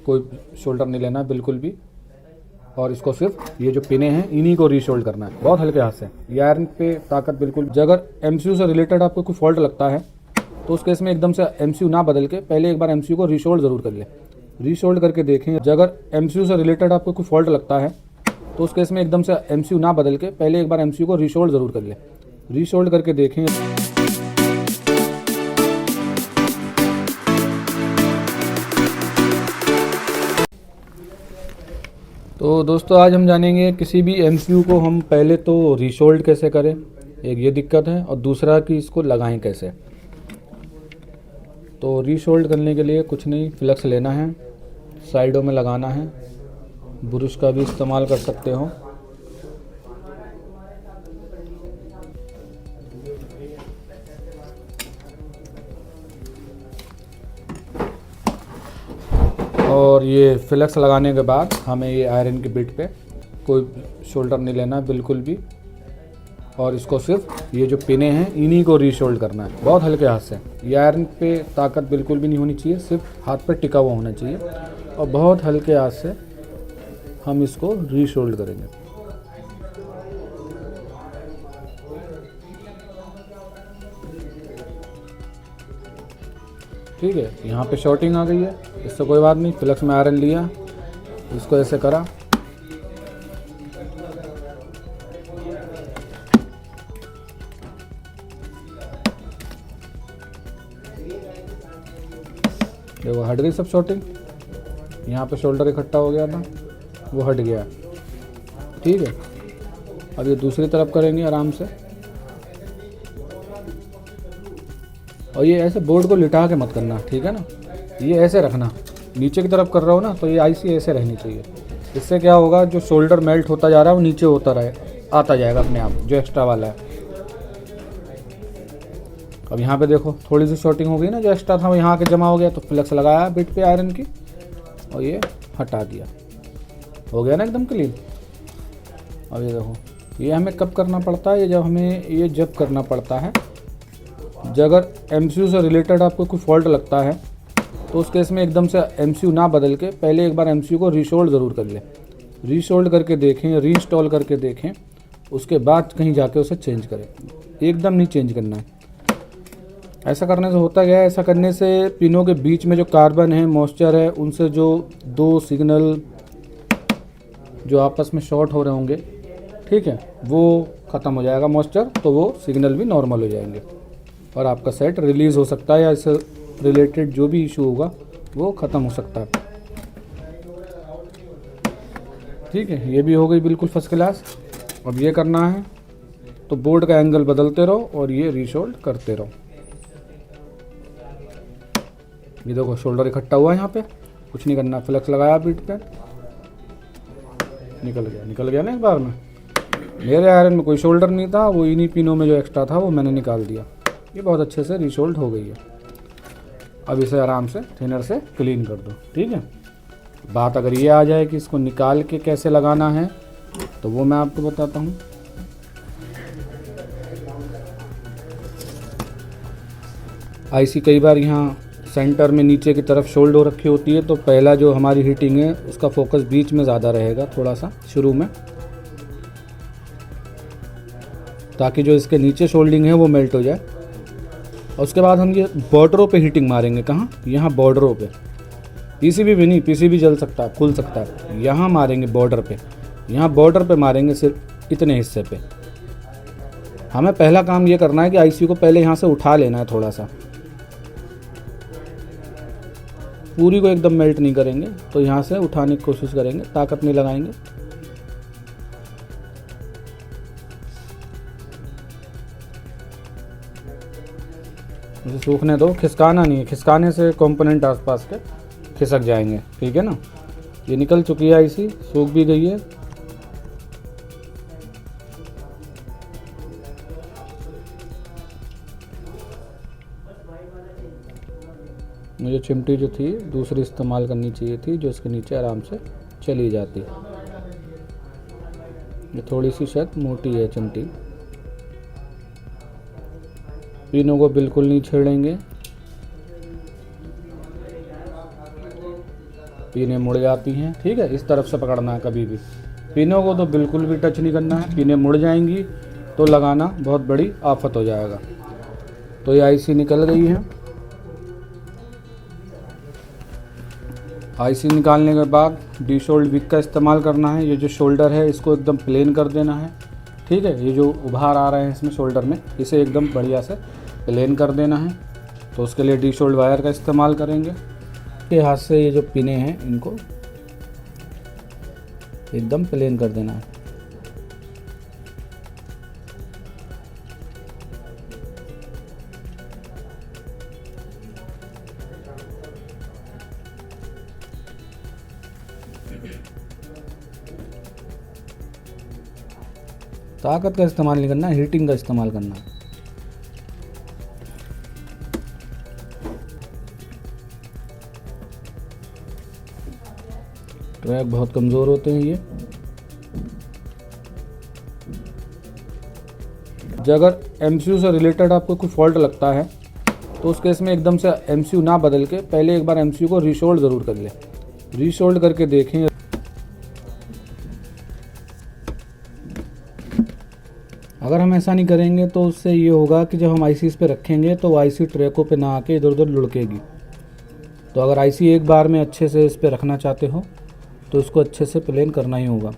कोई शोल्डर नहीं लेना बिल्कुल भी। और इसको सिर्फ ये जो पिने हैं इन्हीं को रीशोल्ड करना है बहुत हल्के हाथ से। ये आयरन पे ताकत बिल्कुल। अगर एमसीयू से रिलेटेड आपको कोई फॉल्ट लगता है तो उस केस में एकदम से एमसीयू ना बदल के पहले एक बार एमसीयू को रीशोल्ड ज़रूर कर ले। रीशोल्ड करके देखें। अगर एमसीयू से रिलेटेड आपको कोई फॉल्ट लगता है तो उस केस में एकदम से एमसीयू ना बदल के पहले एक बार एमसीयू को रीशोल्ड ज़रूर कर ले। रीशोल्ड करके देखें। तो दोस्तों आज हम जानेंगे किसी भी एमसीयू को हम पहले तो रीशोल्ड कैसे करें, एक ये दिक्कत है, और दूसरा कि इसको लगाएं कैसे। तो रीशोल्ड करने के लिए कुछ नहीं, फ्लक्स लेना है, साइडों में लगाना है, ब्रश का भी इस्तेमाल कर सकते हो। और ये फ्लक्स लगाने के बाद हमें ये आयरन के बिट पे कोई शोल्डर नहीं लेना बिल्कुल भी। और इसको सिर्फ ये जो पिने हैं इन्हीं को रीशोल्ड करना है बहुत हल्के हाथ से। ये आयरन पे ताकत बिल्कुल भी नहीं होनी चाहिए, सिर्फ हाथ पे टिका हुआ होना चाहिए और बहुत हल्के हाथ से हम इसको रीशोल्ड करेंगे। ठीक है, यहाँ पे शॉर्टिंग आ गई है, इससे कोई बात नहीं। फ्लक्स में आयरन लिया, इसको ऐसे करा, देखो हट गई सब शॉर्टिंग। यहाँ पे शोल्डर इकट्ठा हो गया था, वो हट गया। ठीक है, अब ये दूसरी तरफ करेंगे आराम से। और ये ऐसे बोर्ड को लिटा के मत करना, ठीक है ना, ये ऐसे रखना। नीचे की तरफ कर रहा हो ना तो ये आईसी ऐसे रहनी चाहिए। इससे क्या होगा, जो शोल्डर मेल्ट होता जा रहा है वो नीचे होता रहे, आता जाएगा अपने आप जो एक्स्ट्रा वाला है। अब यहाँ पे देखो थोड़ी सी शॉर्टिंग हो गई ना, जो एक्स्ट्रा था वो यहाँ के जमा हो गया, तो फ्लक्स लगाया बिट पे आयरन की और ये हटा दिया, हो गया ना एकदम क्लीन। अब ये देखो, ये हमें कब करना पड़ता है, ये जब करना पड़ता है जब अगर एमसीयू से रिलेटेड आपको कोई फॉल्ट लगता है तो उस केस में एकदम से एमसीयू ना बदल के पहले एक बार एमसीयू को रीशोल्ड ज़रूर कर ले। रीशोल्ड करके देखें, रीइंस्टॉल करके देखें, उसके बाद कहीं जाके उसे चेंज करें। एकदम नहीं चेंज करना है। ऐसा करने से होता क्या है, ऐसा करने से पिनों के बीच में जो कार्बन है, मॉइस्चर है, उनसे जो दो सिग्नल जो आपस में शॉर्ट हो रहे होंगे, ठीक है, वो ख़त्म हो जाएगा मॉइस्चर, तो वो सिग्नल भी नॉर्मल हो जाएंगे और आपका सेट रिलीज़ हो सकता है या इससे रिलेटेड जो भी इशू होगा वो ख़त्म हो सकता है। ठीक है, ये भी हो गई बिल्कुल फर्स्ट क्लास। अब ये करना है तो बोर्ड का एंगल बदलते रहो और ये रीशोल्ड करते रहो। ये देखो शोल्डर इकट्ठा हुआ है, यहाँ पे कुछ नहीं करना, फ्लक्स लगाया बीट पे, निकल गया ना एक बार में। मेरे आयरन में कोई शोल्डर नहीं था, वो इन्हीं पिनों में जो एक्स्ट्रा था वो मैंने निकाल दिया। ये बहुत अच्छे से रीशोल्ड हो गई है। अब इसे आराम से थिनर से क्लीन कर दो। ठीक है, बात अगर ये आ जाए कि इसको निकाल के कैसे लगाना है तो वो मैं आपको बताता हूँ। आईसी कई बार यहाँ सेंटर में नीचे की तरफ शोल्ड हो रखी होती है, तो पहला जो हमारी हीटिंग है उसका फोकस बीच में ज़्यादा रहेगा थोड़ा सा शुरू में, ताकि जो इसके नीचे शोल्डिंग है वो मेल्ट हो जाए। और उसके बाद हम ये बॉर्डरों पे हीटिंग मारेंगे। कहाँ? यहाँ बॉर्डरों पे। पीसीबी भी नहीं, पीसीबी जल सकता है, खुल सकता है। यहाँ मारेंगे बॉर्डर पे, यहाँ बॉर्डर पे मारेंगे सिर्फ इतने हिस्से पे। हमें पहला काम ये करना है कि आईसी को पहले यहाँ से उठा लेना है थोड़ा सा, पूरी को एकदम मेल्ट नहीं करेंगे, तो यहाँ से उठाने की कोशिश करेंगे, ताकत नहीं लगाएंगे। इसे सूखने दो, खिसकाना नहीं है, खिसकाने से कंपोनेंट आसपास के खिसक जाएंगे। ठीक है ना, ये निकल चुकी है आईसी, सूख भी गई है। मुझे चिमटी जो थी दूसरी इस्तेमाल करनी चाहिए थी, जो इसके नीचे आराम से चली जाती। ये थोड़ी सी शायद मोटी है चिमटी। पिनों को बिल्कुल नहीं छेड़ेंगे, पिनें मुड़ जाती हैं। ठीक है, इस तरफ से पकड़ना है कभी भी। पिनों को तो बिल्कुल भी टच नहीं करना है, पिनें मुड़ जाएंगी तो लगाना बहुत बड़ी आफत हो जाएगा। तो ये आईसी निकल गई है। आईसी निकालने के बाद डी शोल्ड विक का इस्तेमाल करना है। ये जो शोल्डर है इसको एकदम प्लेन कर देना है। ठीक है, ये जो उभार आ रहे हैं इसमें शोल्डर में, इसे एकदम बढ़िया से प्लेन कर देना है। तो उसके लिए डी शोल्ड वायर का इस्तेमाल करेंगे। के हाथ से ये जो पिने हैं इनको एकदम प्लेन कर देना है। ताकत का इस्तेमाल नहीं करना है, हीटिंग का इस्तेमाल करना है। ट्रैक बहुत कमज़ोर होते हैं ये। अगर एमसीयू से रिलेटेड आपको कोई फॉल्ट लगता है तो उस केस में एकदम से एमसीयू ना बदल के पहले एक बार एमसीयू को रीशोल्ड ज़रूर कर लें। रीशोल्ड करके देखें। अगर हम ऐसा नहीं करेंगे तो उससे ये होगा कि जब हम आईसी इस पे रखेंगे तो आईसी ट्रैकों पे ना आके इधर उधर लुढ़केगी। तो अगर आईसी एक बार में अच्छे से इस पे रखना चाहते हो तो इसको अच्छे से प्लेन करना ही होगा।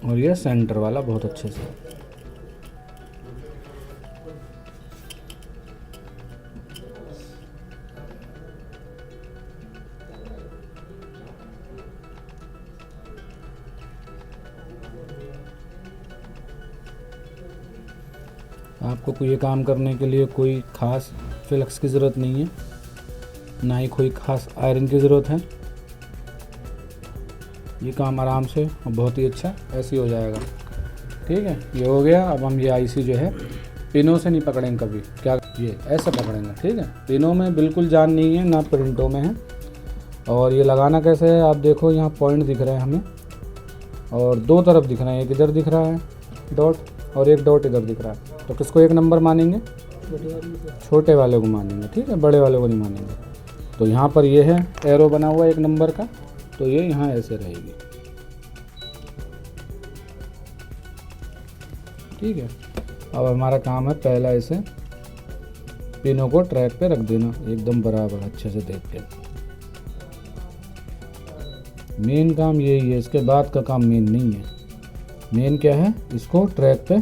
और ये सेंटर वाला बहुत अच्छे से। आपको कोई ये काम करने के लिए कोई ख़ास फ्लक्स की ज़रूरत नहीं है, ना ही कोई ख़ास आयरन की ज़रूरत है। ये काम आराम से और बहुत ही अच्छा ऐसे ही हो जाएगा। ठीक है, ये हो गया। अब हम ये आईसी जो है पिनों से नहीं पकड़ेंगे कभी, क्या ये ऐसे पकड़ेंगे। ठीक है, पिनों में बिल्कुल जान नहीं है, ना प्रिंटों में है। और ये लगाना कैसे है, आप देखो यहाँ पॉइंट दिख रहे हैं हमें और दो तरफ दिख रहे हैं, एक इधर दिख रहा है डॉट और एक डॉट इधर दिख रहा है। तो किसको एक नंबर मानेंगे, छोटे वाले को मानेंगे। ठीक है, बड़े वाले को नहीं मानेंगे। तो यहाँ पर ये है एरो बना हुआ एक नंबर का, तो ये यहाँ ऐसे रहेगी। ठीक है, अब हमारा काम है पहला इसे पिनों को ट्रैक पे रख देना एकदम बराबर अच्छे से देख के। मेन काम यही है, इसके बाद का काम मेन नहीं है। मेन क्या है, इसको ट्रैक पे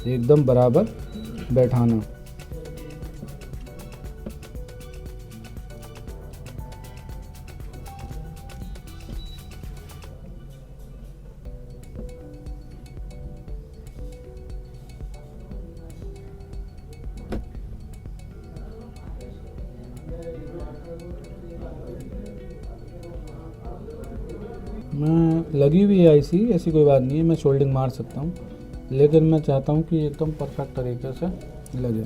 एकदम बराबर बैठाना। मैं लगी हुई है आईसी, ऐसी कोई बात नहीं है, मैं शोल्डिंग मार सकता हूँ, लेकिन मैं चाहता हूँ कि एकदम परफेक्ट तरीके से लगे।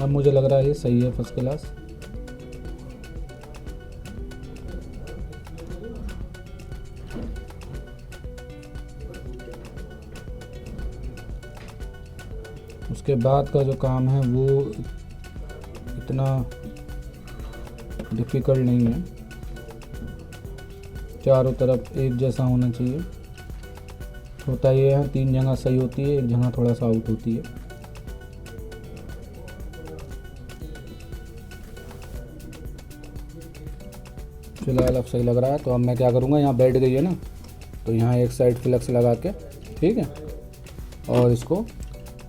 अब मुझे लग रहा है ये सही है, फर्स्ट क्लास। उसके बाद का जो काम है वो इतना डिफ़िकल्ट नहीं है। चारों तरफ एक जैसा होना चाहिए। होता ये है, 3 जगह सही होती है, एक जगह थोड़ा सा आउट होती है। फिलहाल अब सही लग रहा है। तो अब मैं क्या करूँगा, यहाँ बैठ गई है ना, तो यहाँ एक साइड फ्लक्स लगा के, ठीक है, और इसको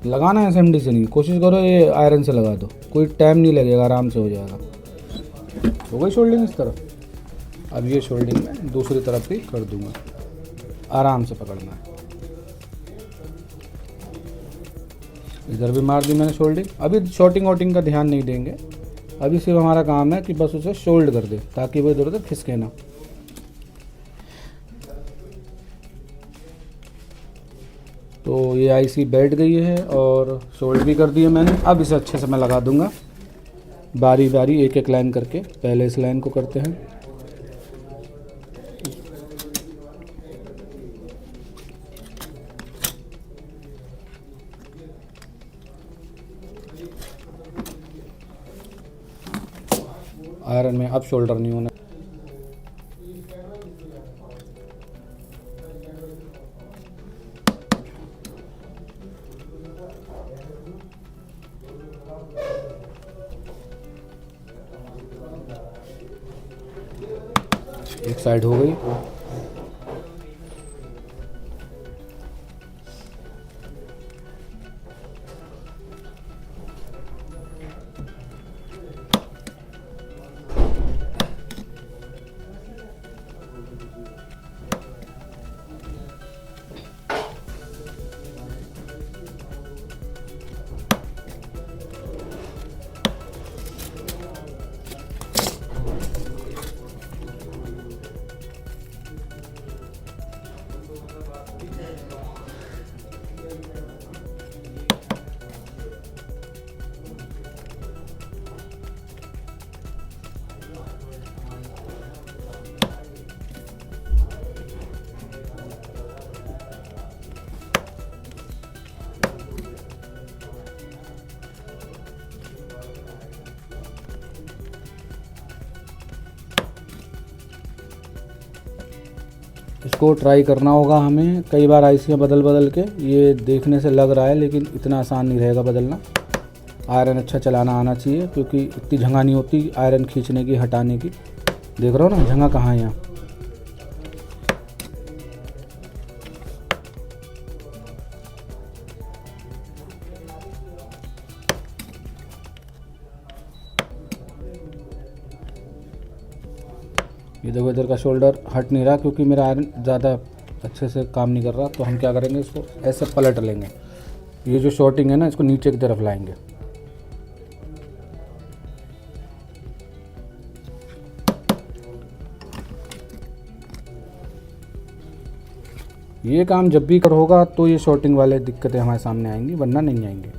लगाना है एसएमडी से नहीं, कोशिश करो ये आयरन से लगा दो, कोई टाइम नहीं लगेगा, आराम से हो जाएगा। हो गई शोल्डिंग इस तरफ। अब ये शोल्डिंग मैं दूसरी तरफ भी कर दूंगा, आराम से पकड़ना है। इधर भी मार दी मैंने शोल्डिंग। अभी शॉर्टिंग वॉटिंग का ध्यान नहीं देंगे, अभी सिर्फ हमारा काम है कि बस उसे शोल्ड कर दे ताकि वो इधर उधर खिसके ना। तो ये आईसी बैठ गई है और शोल्ड भी कर दी है मैंने। अब इसे अच्छे से मैं लगा दूंगा बारी बारी एक एक लाइन करके। पहले इस लाइन को करते हैं। आयरन में अब शोल्डर नहीं होना। एक साइड हो गई। इसको ट्राई करना होगा हमें कई बार आईसियाँ बदल बदल के। ये देखने से लग रहा है लेकिन इतना आसान नहीं रहेगा बदलना। आयरन अच्छा चलाना आना चाहिए क्योंकि इतनी झंगा नहीं होती आयरन खींचने की हटाने की। देख रहे हो ना झंगा कहाँ है यहाँ। ये देखो इधर का शोल्डर हट नहीं रहा क्योंकि मेरा आयरन ज़्यादा अच्छे से काम नहीं कर रहा। तो हम क्या करेंगे, इसको ऐसे पलट लेंगे। ये जो शॉर्टिंग है ना इसको नीचे की तरफ लाएंगे। ये काम जब भी कर होगा तो ये शॉर्टिंग वाले दिक्कतें हमारे सामने आएंगी, वरना नहीं आएंगी।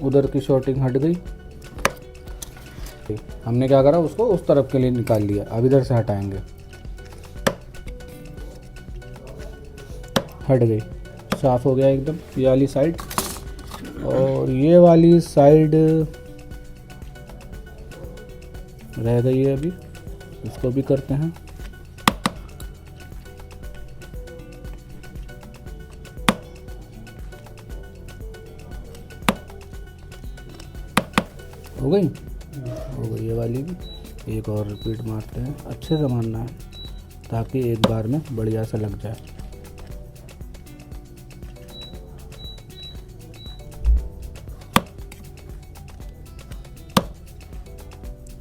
उधर की शॉर्टिंग हट गई। हमने क्या करा, उसको उस तरफ के लिए निकाल लिया। अब इधर से हटाएंगे। हट गई, साफ हो गया एकदम ये वाली साइड। और ये वाली साइड रह गई है अभी, इसको भी करते हैं। हो गई ये वाली भी। एक और रिपीट मारते हैं, अच्छे से मारना है ताकि एक बार में बढ़िया से लग जाए।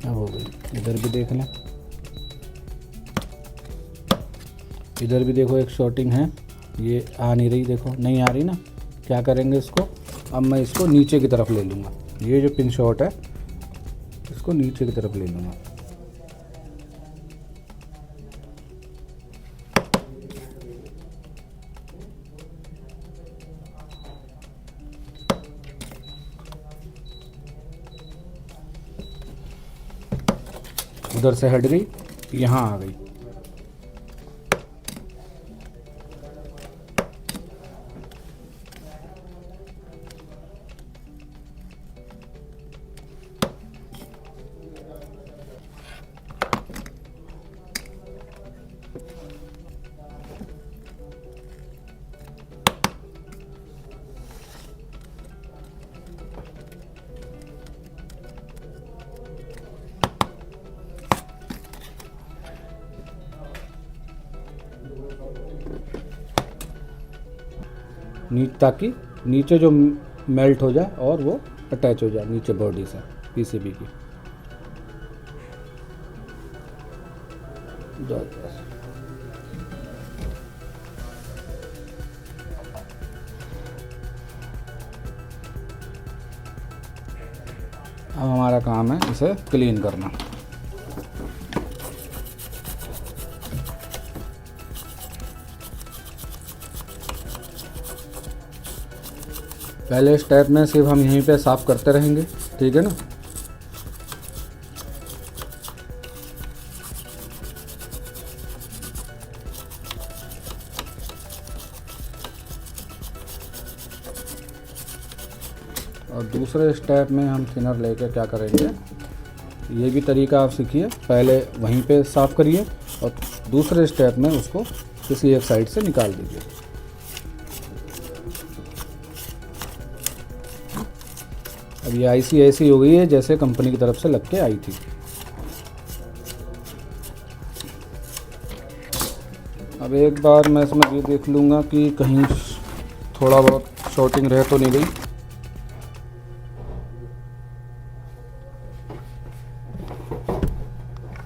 अब हो गई। इधर भी देख लें, इधर भी देखो एक शॉर्टिंग है, ये आ नहीं रही, देखो नहीं आ रही ना। क्या करेंगे इसको, अब मैं इसको नीचे की तरफ ले लूँगा। ये जो पिन शॉट है इसको नीचे की तरफ ले लूँगा। उधर से हट गई, यहाँ आ गई। ताकि नीचे जो मेल्ट हो जाए और वो अटैच हो जाए नीचे बॉडी से पीसीबी की। अब हमारा काम है इसे क्लीन करना। पहले स्टेप में सिर्फ हम यहीं पे साफ़ करते रहेंगे, ठीक है ना। और दूसरे स्टेप में हम थिनर लेके क्या करेंगे, ये भी तरीका आप सीखिए। पहले वहीं पे साफ़ करिए और दूसरे स्टेप में उसको किसी एक साइड से निकाल दीजिए। अब ये आईसी ऐसी हो गई है जैसे कंपनी की तरफ से लग के आई थी। अब एक बार मैं इसमें ये देख लूँगा कि कहीं थोड़ा बहुत शॉर्टिंग रह तो नहीं गई।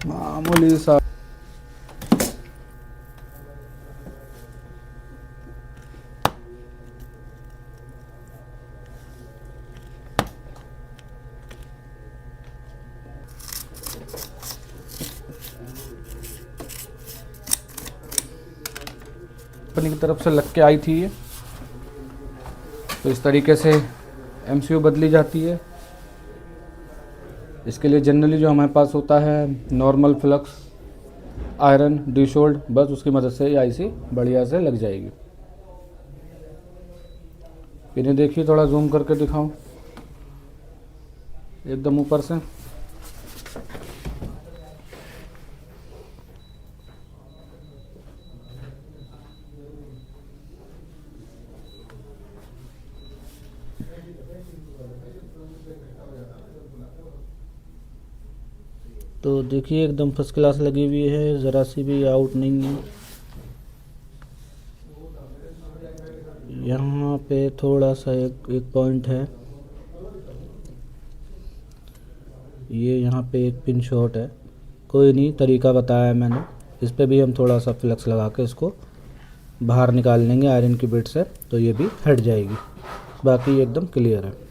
मामूली सा कंपनी की तरफ से लग के आई थी ये, तो इस तरीके से एमसीयू बदली जाती है। इसके लिए जनरली जो हमारे पास होता है नॉर्मल फ्लक्स आयरन डिशोल्ड, बस उसकी मदद से ये आईसी बढ़िया से लग जाएगी। इन्हें देखिए, थोड़ा जूम करके दिखाऊं एकदम ऊपर से। तो देखिए एकदम फर्स्ट क्लास लगी हुई है, ज़रा सी भी आउट नहीं है। यहाँ पे थोड़ा सा एक पॉइंट है, ये यहाँ पे एक पिन शॉट है। कोई नहीं, तरीका बताया है मैंने। इस पे भी हम थोड़ा सा फ्लेक्स लगा के इसको बाहर निकाल लेंगे आयरन की बिट से, तो ये भी हट जाएगी। बाकी एकदम क्लियर है।